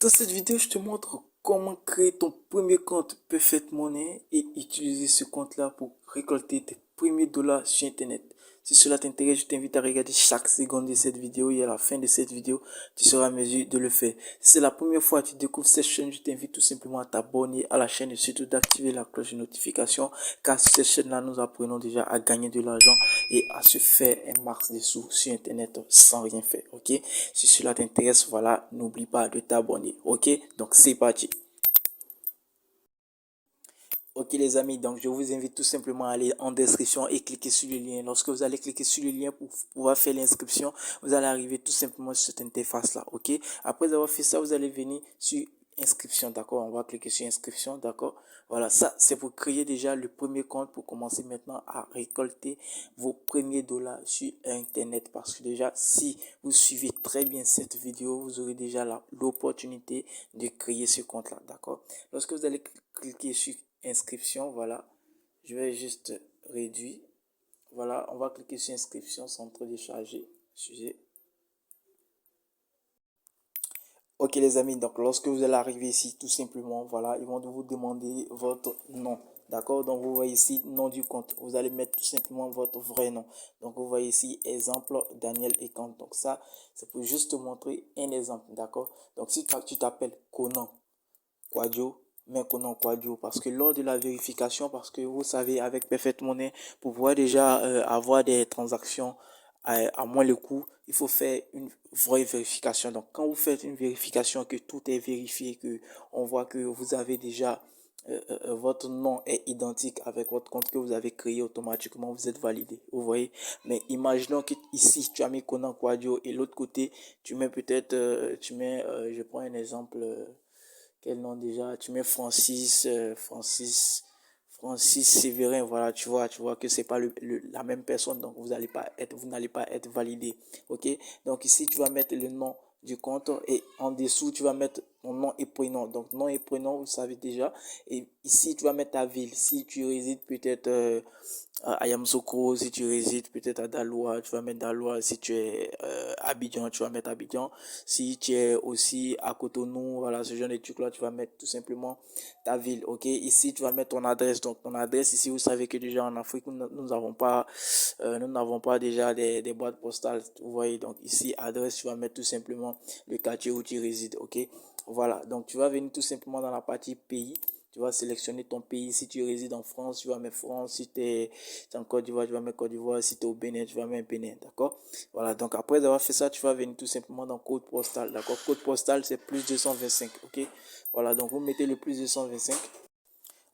Dans cette vidéo, je te montre comment créer ton premier compte Perfect Money et utiliser ce compte-là pour récolter tes premiers dollars sur Internet. Si cela t'intéresse, je t'invite à regarder chaque seconde de cette vidéo et à la fin de cette vidéo, tu seras à mesure de le faire. Si c'est la première fois que tu découvres cette chaîne, je t'invite tout simplement à t'abonner à la chaîne et surtout d'activer la cloche de notification car sur cette chaîne-là, nous apprenons déjà à gagner de l'argent et à se faire un max de sous sur Internet sans rien faire, ok? Si cela t'intéresse, voilà, n'oublie pas de t'abonner, ok? Donc c'est parti. Ok les amis, donc je vous invite tout simplement à aller en description et cliquer sur le lien. Lorsque vous allez cliquer sur le lien pour pouvoir faire l'inscription, vous allez arriver tout simplement sur cette interface là, ok? Après avoir fait ça, vous allez venir sur inscription, d'accord? On va cliquer sur inscription, d'accord? Voilà, ça c'est pour créer déjà le premier compte pour commencer maintenant à récolter vos premiers dollars sur Internet. Parce que déjà, si vous suivez très bien cette vidéo, vous aurez déjà l'opportunité de créer ce compte là, d'accord? Lorsque vous allez cliquer sur inscription, voilà, je vais juste réduire, voilà, on va cliquer sur inscription sans télécharger sujet. Ok les amis, donc lorsque vous allez arriver ici, tout simplement, voilà, ils vont vous demander votre nom, d'accord? Donc vous voyez ici, nom du compte, vous allez mettre tout simplement votre vrai nom. Donc vous voyez ici, exemple, Daniel Ekant. Donc ça, c'est pour juste te montrer un exemple, d'accord? Donc si tu t'appelles Conan Quadio, mais Conan Quadio, parce que lors de la vérification, parce que vous savez, avec Perfect Money, pour pouvoir déjà avoir des transactions à moins le coût, il faut faire une vraie vérification. Donc, quand vous faites une vérification, que tout est vérifié, que on voit que vous avez déjà votre nom est identique avec votre compte que vous avez créé automatiquement, vous êtes validé. Vous voyez? Mais imaginons que ici, tu as mis Conan Quadio et l'autre côté, tu mets peut-être, je prends un exemple, quel nom déjà? Tu mets Francis Sévérin, voilà, tu vois que c'est pas la même personne, donc vous n'allez pas être validé, ok? Donc ici, tu vas mettre le nom du compte et en dessous, tu vas mettre ton nom et prénom. Donc nom et prénom, vous savez déjà. Et ici, tu vas mettre ta ville. Si tu résides peut-être à Yamoussoukro, si tu résides peut-être à Daloa, tu vas mettre Daloa. Si tu es à Abidjan, tu vas mettre Abidjan. Si tu es aussi à Cotonou, voilà, ce genre de trucs-là, tu vas mettre tout simplement ta ville, ok? Ici, tu vas mettre ton adresse. Donc, ton adresse, ici, vous savez que déjà en Afrique, nous n'avons pas déjà des boîtes postales, vous voyez. Donc, ici, adresse, tu vas mettre tout simplement le quartier où tu résides, ok? Voilà, donc tu vas venir tout simplement dans la partie pays. Tu vas sélectionner ton pays. Si tu résides en France, tu vas mettre France. Si tu es en Côte d'Ivoire, tu vas mettre Côte d'Ivoire. Si tu es au Bénin, tu vas mettre Bénin. D'accord? Voilà. Donc, après avoir fait ça, tu vas venir tout simplement dans code postal. D'accord? Code postal, c'est plus 225. OK? Voilà. Donc, vous mettez le plus 225.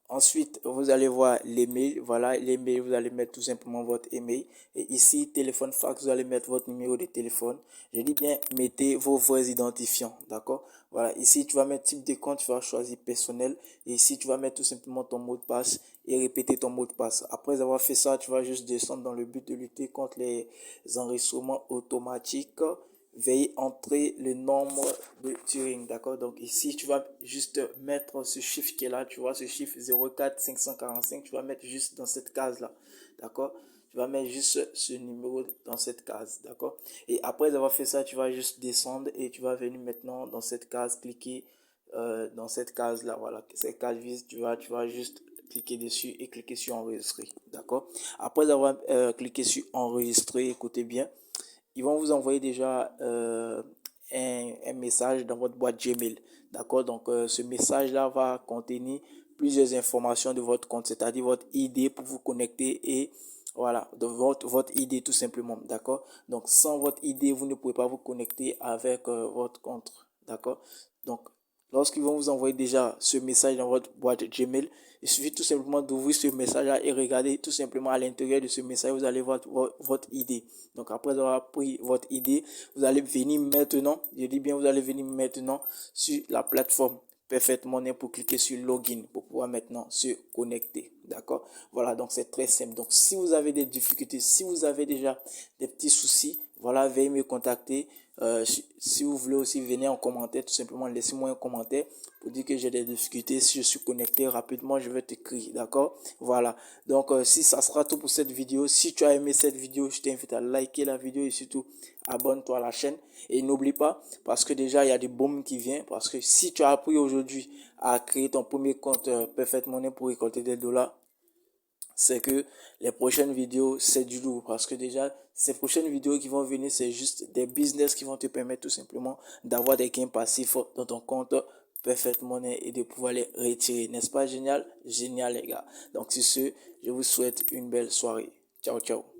Ensuite, vous allez voir l'email. Voilà, l'email, vous allez mettre tout simplement votre email. Et ici, téléphone fax, vous allez mettre votre numéro de téléphone. Je dis bien, mettez vos vrais identifiants. D'accord? Voilà, ici, tu vas mettre type de compte, tu vas choisir personnel. Et ici, tu vas mettre tout simplement ton mot de passe et répéter ton mot de passe. Après avoir fait ça, tu vas juste descendre dans le but de lutter contre les enregistrements automatiques. Veuillez entrer le nombre de Turing, d'accord? Donc ici, tu vas juste mettre ce chiffre qui est là, tu vois, ce chiffre 04545, tu vas mettre juste dans cette case-là, d'accord? Tu vas mettre juste ce numéro dans cette case, d'accord? Et après avoir fait ça, tu vas juste descendre et tu vas venir maintenant dans cette case, cliquer dans cette case-là, voilà, cette case vise, tu vas juste cliquer dessus et cliquer sur enregistrer, d'accord? Après avoir cliqué sur enregistrer, écoutez bien, ils vont vous envoyer déjà un message dans votre boîte Gmail. D'accord? Donc, ce message-là va contenir plusieurs informations de votre compte, c'est-à-dire votre ID pour vous connecter et voilà, de votre ID tout simplement. D'accord? Donc, sans votre ID, vous ne pouvez pas vous connecter avec votre compte. D'accord? Donc, lorsqu'ils vont vous envoyer déjà ce message dans votre boîte Gmail, il suffit tout simplement d'ouvrir ce message-là et regarder tout simplement à l'intérieur de ce message, vous allez voir votre ID. Donc après avoir pris votre ID, vous allez venir maintenant, je dis bien vous allez venir maintenant sur la plateforme Perfect Money pour cliquer sur Login pour pouvoir maintenant se connecter. D'accord? Voilà, donc c'est très simple. Donc si vous avez des difficultés, si vous avez déjà des petits soucis, voilà, veuillez me contacter. Si vous voulez aussi, venez en commentaire, tout simplement, laissez-moi un commentaire pour dire que j'ai des difficultés. Si je suis connecté rapidement, je vais t'écrire, d'accord? Voilà. Donc, si ça sera tout pour cette vidéo, si tu as aimé cette vidéo, je t'invite à liker la vidéo et surtout, abonne-toi à la chaîne. Et n'oublie pas, parce que déjà, il y a des bombes qui viennent, parce que si tu as appris aujourd'hui à créer ton premier compte Perfect Money pour récolter des dollars, c'est que les prochaines vidéos, c'est du lourd. Parce que déjà, ces prochaines vidéos qui vont venir, c'est juste des business qui vont te permettre tout simplement d'avoir des gains passifs dans ton compte Perfect Money et de pouvoir les retirer. N'est-ce pas génial? Génial, les gars. Donc, sur ce, je vous souhaite une belle soirée. Ciao, ciao.